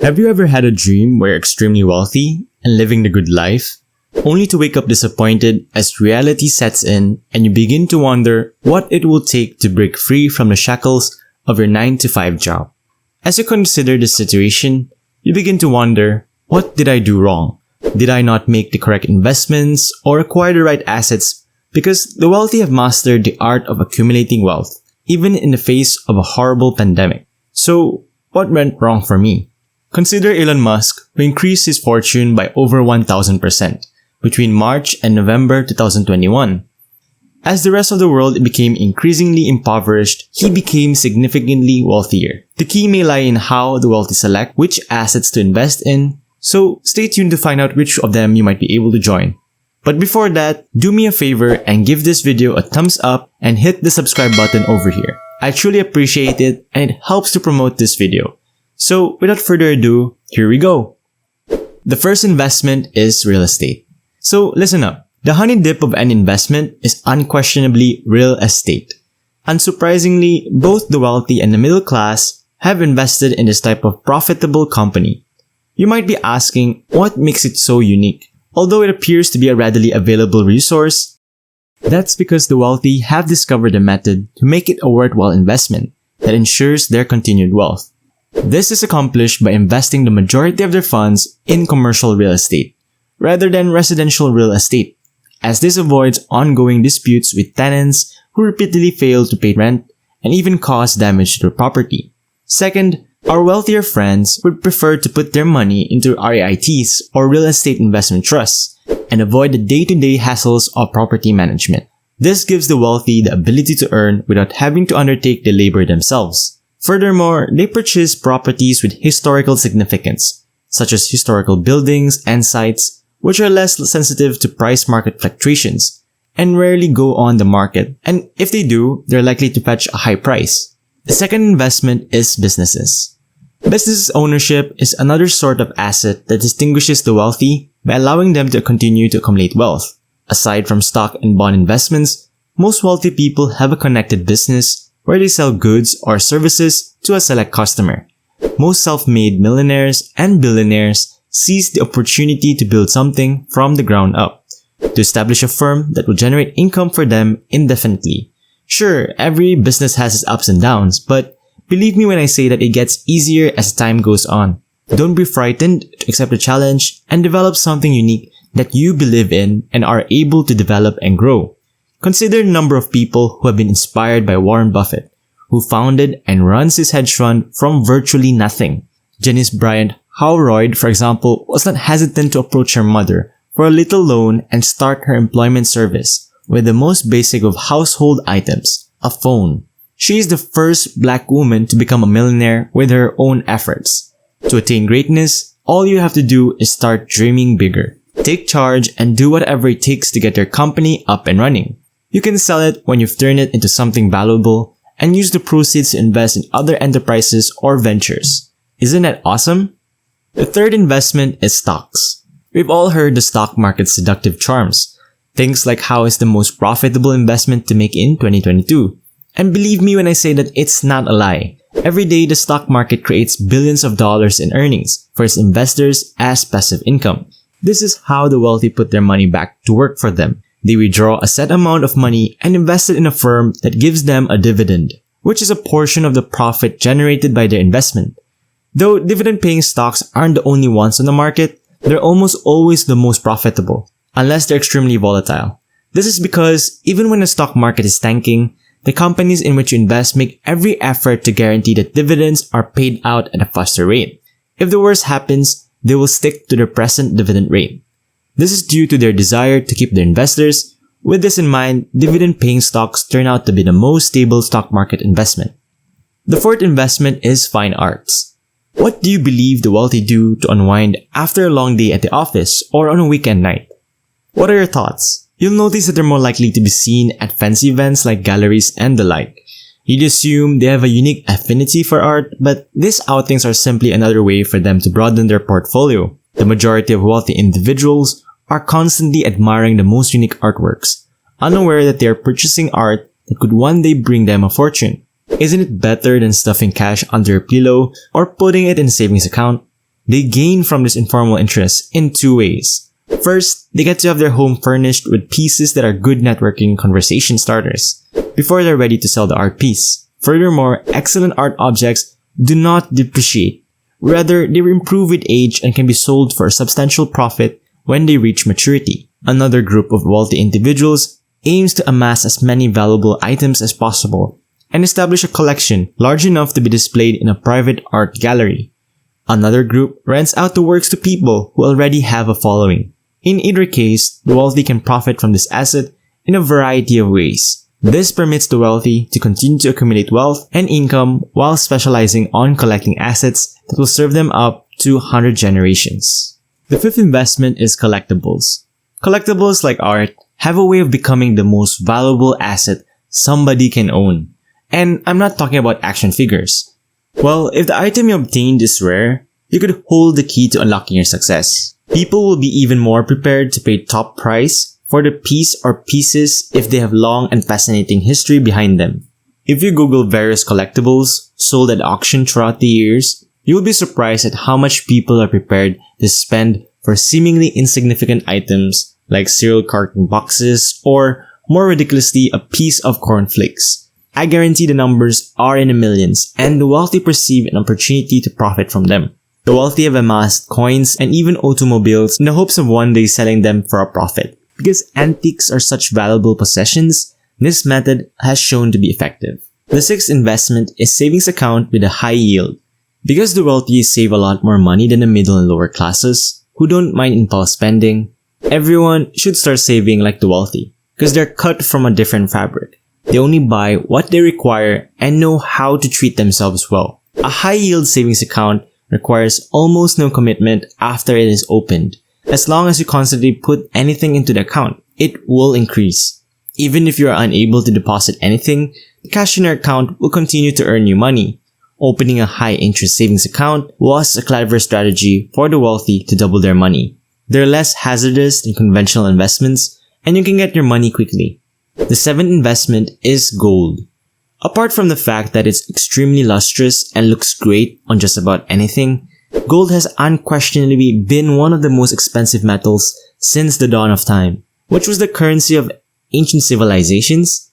Have you ever had a dream where you're extremely wealthy and living the good life, only to wake up disappointed as reality sets in and you begin to wonder what it will take to break free from the shackles of your 9-to-5 job? As you consider this situation, you begin to wonder, what did I do wrong? Did I not make the correct investments or acquire the right assets? Because the wealthy have mastered the art of accumulating wealth, even in the face of a horrible pandemic. So, what went wrong for me? Consider Elon Musk, who increased his fortune by over 1,000% between March and November 2021. As the rest of the world became increasingly impoverished, he became significantly wealthier. The key may lie in how the wealthy select which assets to invest in, so stay tuned to find out which of them you might be able to join. But before that, do me a favor and give this video a thumbs up and hit the subscribe button over here. I truly appreciate it and it helps to promote this video. So without further ado, here we go. The first investment is real estate. So listen up. The honey dip of an investment is unquestionably real estate. Unsurprisingly, both the wealthy and the middle class have invested in this type of profitable company. You might be asking, what makes it so unique? Although it appears to be a readily available resource, that's because the wealthy have discovered a method to make it a worthwhile investment that ensures their continued wealth. This is accomplished by investing the majority of their funds in commercial real estate, rather than residential real estate, as this avoids ongoing disputes with tenants who repeatedly fail to pay rent and even cause damage to their property. Second, our wealthier friends would prefer to put their money into REITs or real estate investment trusts and avoid the day-to-day hassles of property management. This gives the wealthy the ability to earn without having to undertake the labor themselves. Furthermore, they purchase properties with historical significance, such as historical buildings and sites, which are less sensitive to price market fluctuations and rarely go on the market. And if they do, they're likely to fetch a high price. The second investment is businesses. Business ownership is another sort of asset that distinguishes the wealthy by allowing them to continue to accumulate wealth. Aside from stock and bond investments, most wealthy people have a connected business where they sell goods or services to a select customer. Most self-made millionaires and billionaires seize the opportunity to build something from the ground up, to establish a firm that will generate income for them indefinitely. Sure, every business has its ups and downs, but believe me when I say that it gets easier as time goes on. Don't be frightened to accept the challenge and develop something unique that you believe in and are able to develop and grow. Consider the number of people who have been inspired by Warren Buffett, who founded and runs his hedge fund from virtually nothing. Janice Bryant Howroyd, for example, was not hesitant to approach her mother for a little loan and start her employment service with the most basic of household items, a phone. She is the first black woman to become a millionaire with her own efforts. To attain greatness, all you have to do is start dreaming bigger. Take charge and do whatever it takes to get your company up and running. You can sell it when you've turned it into something valuable and use the proceeds to invest in other enterprises or ventures. Isn't that awesome? The third investment is stocks. We've all heard the stock market's seductive charms. Things like how it's the most profitable investment to make in 2022. And believe me when I say that it's not a lie. Every day, the stock market creates billions of dollars in earnings for its investors as passive income. This is how the wealthy put their money back to work for them. They withdraw a set amount of money and invest it in a firm that gives them a dividend, which is a portion of the profit generated by their investment. Though dividend-paying stocks aren't the only ones on the market, they're almost always the most profitable, unless they're extremely volatile. This is because even when the stock market is tanking, the companies in which you invest make every effort to guarantee that dividends are paid out at a faster rate. If the worst happens, they will stick to their present dividend rate. This is due to their desire to keep their investors. With this in mind, dividend-paying stocks turn out to be the most stable stock market investment. The fourth investment is fine arts. What do you believe the wealthy do to unwind after a long day at the office or on a weekend night? What are your thoughts? You'll notice that they're more likely to be seen at fancy events like galleries and the like. You'd assume they have a unique affinity for art, but these outings are simply another way for them to broaden their portfolio. The majority of wealthy individuals are constantly admiring the most unique artworks, unaware that they are purchasing art that could one day bring them a fortune. Isn't it better than stuffing cash under your pillow or putting it in a savings account? They gain from this informal interest in two ways. First, they get to have their home furnished with pieces that are good networking conversation starters before they're ready to sell the art piece. Furthermore, excellent art objects do not depreciate. Rather, they improve with age and can be sold for a substantial profit when they reach maturity. Another group of wealthy individuals aims to amass as many valuable items as possible and establish a collection large enough to be displayed in a private art gallery. Another group rents out the works to people who already have a following. In either case, the wealthy can profit from this asset in a variety of ways. This permits the wealthy to continue to accumulate wealth and income while specializing on collecting assets that will serve them up to 100 generations. The fifth investment is collectibles. Collectibles like art have a way of becoming the most valuable asset somebody can own. And I'm not talking about action figures. Well, if the item you obtained is rare, you could hold the key to unlocking your success. People will be even more prepared to pay top price for the piece or pieces if they have long and fascinating history behind them. If you Google various collectibles sold at auction throughout the years, you will be surprised at how much people are prepared to spend for seemingly insignificant items like cereal carton boxes or, more ridiculously, a piece of cornflakes. I guarantee the numbers are in the millions, and the wealthy perceive an opportunity to profit from them. The wealthy have amassed coins and even automobiles in the hopes of one day selling them for a profit. Because antiques are such valuable possessions, this method has shown to be effective. The sixth investment is savings account with a high yield. Because the wealthy save a lot more money than the middle and lower classes, who don't mind impulse spending, everyone should start saving like the wealthy, because they're cut from a different fabric. They only buy what they require and know how to treat themselves well. A high-yield savings account requires almost no commitment after it is opened. As long as you constantly put anything into the account, it will increase. Even if you are unable to deposit anything, the cash in your account will continue to earn you money. Opening a high-interest savings account was a clever strategy for the wealthy to double their money. They're less hazardous than conventional investments, and you can get your money quickly. The seventh investment is gold. Apart from the fact that it's extremely lustrous and looks great on just about anything, gold has unquestionably been one of the most expensive metals since the dawn of time, which was the currency of ancient civilizations.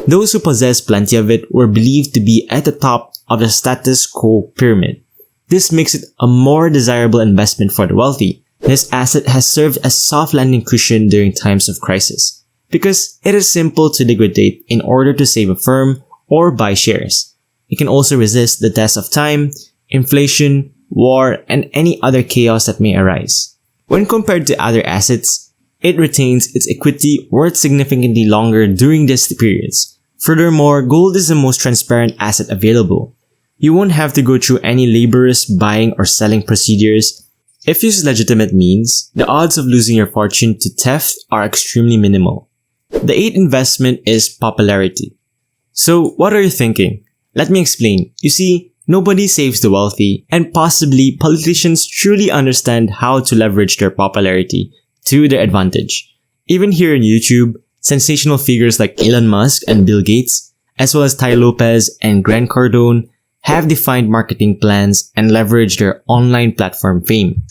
Those who possessed plenty of it were believed to be at the top of the status quo pyramid. This makes it a more desirable investment for the wealthy. This asset has served as a soft landing cushion during times of crisis, because it is simple to liquidate in order to save a firm or buy shares. It can also resist the test of time, inflation, war, and any other chaos that may arise. When compared to other assets, it retains its equity worth significantly longer during these periods. Furthermore, gold is the most transparent asset available. You won't have to go through any laborious buying or selling procedures. If you use legitimate means, the odds of losing your fortune to theft are extremely minimal. The eighth investment is popularity. So, what are you thinking? Let me explain. You see, nobody saves the wealthy, and possibly politicians truly understand how to leverage their popularity to their advantage. Even here on YouTube, sensational figures like Elon Musk and Bill Gates, as well as Tai Lopez and Grant Cardone, have defined marketing plans and leverage their online platform fame.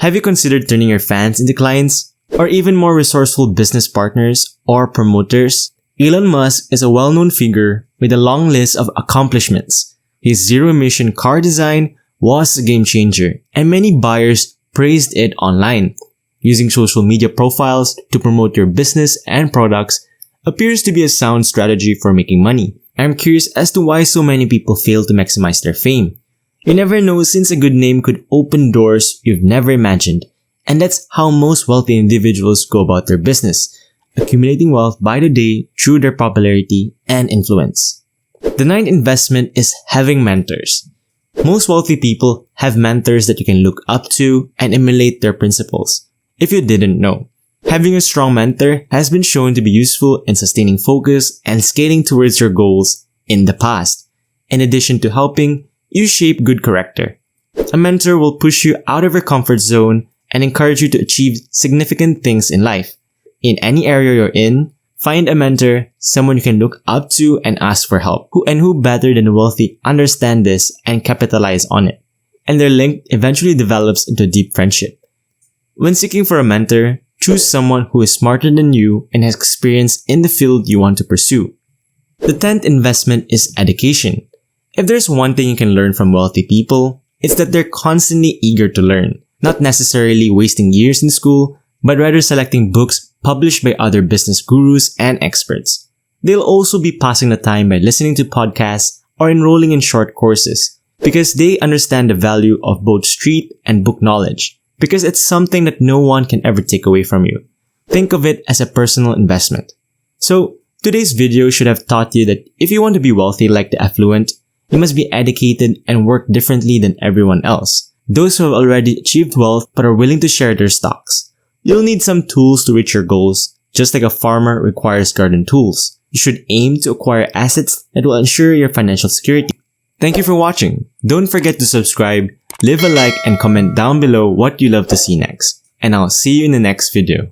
Have you considered turning your fans into clients? Or even more resourceful business partners or promoters? Elon Musk is a well-known figure with a long list of accomplishments. His zero-emission car design was a game changer, and many buyers praised it online. Using social media profiles to promote your business and products appears to be a sound strategy for making money. I'm curious as to why so many people fail to maximize their fame. You never know, since a good name could open doors you've never imagined. And that's how most wealthy individuals go about their business, accumulating wealth by the day through their popularity and influence. The ninth investment is having mentors. Most wealthy people have mentors that you can look up to and emulate their principles. If you didn't know, having a strong mentor has been shown to be useful in sustaining focus and scaling towards your goals in the past, in addition to helping you shape good character. A mentor will push you out of your comfort zone and encourage you to achieve significant things in life. In any area you're in, find a mentor, someone you can look up to and ask for help. Who better than the wealthy understand this and capitalize on it? and their link eventually develops into a deep friendship. When seeking for a mentor, choose someone who is smarter than you and has experience in the field you want to pursue. The 10th investment is education. If there's one thing you can learn from wealthy people, it's that they're constantly eager to learn, not necessarily wasting years in school, but rather selecting books published by other business gurus and experts. They'll also be passing the time by listening to podcasts or enrolling in short courses because they understand the value of both street and book knowledge, because it's something that no one can ever take away from you. Think of it as a personal investment. So, today's video should have taught you that if you want to be wealthy like the affluent, you must be educated and work differently than everyone else. Those who have already achieved wealth but are willing to share their stocks. You'll need some tools to reach your goals, just like a farmer requires garden tools. You should aim to acquire assets that will ensure your financial security. Thank you for watching. Don't forget to subscribe, leave a like, and comment down below what you love to see next. And I'll see you in the next video.